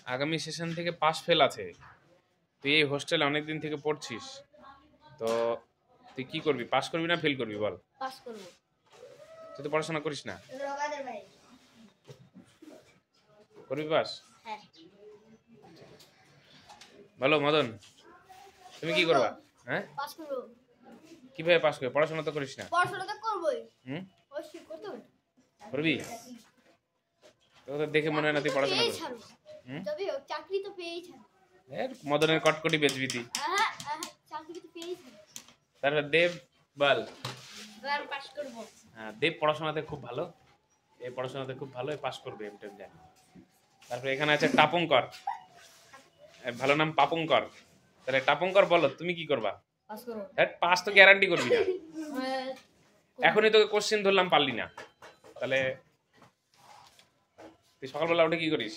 আগামী সেশন থেকে pass fail আছে। তুই এই হোস্টেলে অনেকদিন থেকে পড়ছিস, তো তুই কি করবি? পাস করবি না ফেল করবি বল? পাস করব। তুই তো পড়াশোনা করিস না। করবি পাস? হ্যাঁ। বলো মদন, তুমি কি করবা? হ্যাঁ, পাস করব। কিভাবে পাস করবি? পড়াশোনা তো করিস না। পড়াশোনা তো করবই। অবশ্যই করতে হবে। করবি? তোকে তো দেখে মনে হয় না তুই পড়াশোনা করবি। তবে চাকরি তো পেয়েই ছাড়ব। মদনের কটকটি বেচবি তুই। চাকরি তো পেয়েই ছাড়ব। তারপর দেব বল। এবার পাস করব। হ্যাঁ, দেব পড়াশোনাতে খুব ভালো। এই পড়াশোনাতে খুব ভালো, পাস করবে এমটেম জানি। তারপরে এখানে আছে টাপঙ্কর, ভালো নাম পাপঙ্কর। তাহলে টাপঙ্কর বলো তুমি কি করবা? পাস করব। হ্যাঁ, পাস তো গ্যারান্টি করবি না। এখনই তোকে কোশ্চেন ধরলাম পারলি না, তাহলে তুই সকালবেলা উঠে কি করিস?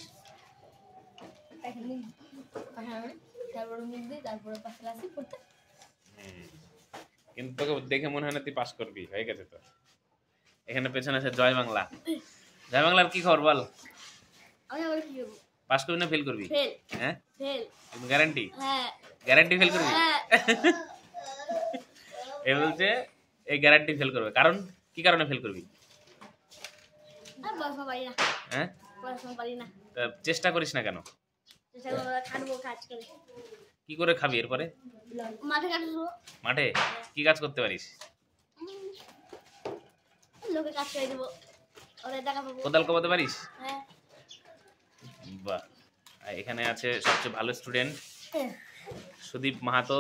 কিন্তু তোকে দেখে মনে হয় না তুই পাস করবি। হয়ে গেছে তো। এখানে পেছনে আছে জয় বাংলা। জয় বাংলার কি খবর বল? পাস করবি না ফেল করবি? ফেল। হ্যাঁ, ফেল। গ্যারান্টি? হ্যাঁ। গ্যারান্টি ফেল করবি? হ্যাঁ। এ বলছে এই গ্যারান্টি ফেল করবে। কারণ কি কারণে ফেল করবি? পড়াশোনা পারি না। হ্যাঁ, পড়াশোনা পারি না। তা চেষ্টা করিস না কেন? চেষ্টা করব, খাটবো, কাজ করে। কি করে খাবি এরপরে? মাঠে কাটবো। মাঠে কি কাজ করতে পারিস? লোকে কাজ করে দেবো, ওদের টাকা পাবো। কোদাল কোপাতে পারিস? হ্যাঁ। বাহ। এখানে আছে সবচেয়ে ভালো student Sudip Mahato,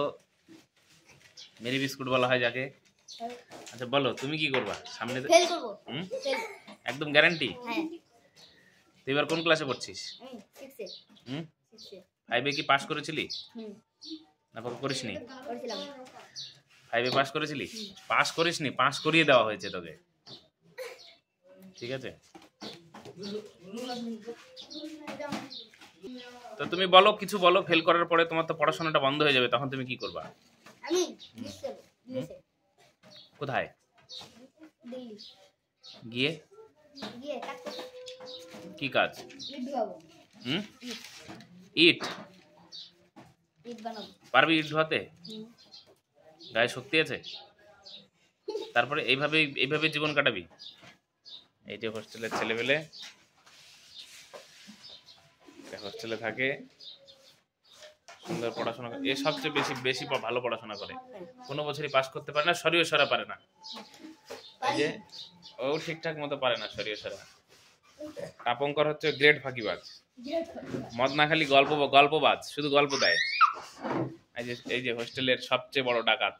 Mary biscuit বলা হয় যাকে। আচ্ছা বলো তুমি কি করবা সামনে? ফেল করব। ফেল। একদম গ্যারান্টি? হ্যাঁ। তুই এবার কোন ক্লাসে পড়ছিস? 6 এ। 6 এ। 5 এ কি পাস করেছিলি? না করিসনি? করেছিলাম। 5 এ পাস করেছিলি? পাস করিসনি, পাস করিয়ে দেওয়া হয়েছে তোকে। ঠিক আছে, তো তুমি বলো, কিছু বলো। ফেল করার পরে তোমার তো পড়াশোনাটা বন্ধ হয়ে যাবে, তখন তুমি কি করবা? আমি কোথায় দিল্লি গিয়ে? গিয়ে কাজ করব। কি কাজ? ইট বানাবো। ইট? ইট বানাবো। পারবি ইট ধোয়াতে? গায়ে শক্তি আছে? তারপরে এইভাবে জীবন কাটাবি? এই যে হোস্টেলের ছেলেবেলে হোস্টেলে থাকে, সুন্দর পড়াশোনা করে, এ সবচেয়ে বেশি ভালো পড়াশোনা করে। কোনো বছরই পাস করতে পারে না, সরিয়ে সরা পারে না। এই যে ও ঠিকঠাক মতো পারে না সরিয়ে সরা। টাপঙ্কর হচ্ছে গ্রেট ফাঁকিবাজ, মদ না খালি গল্পবাজ, শুধু গল্প দেয়। এই যে হোস্টেলের সবচেয়ে বড় ডাকাত।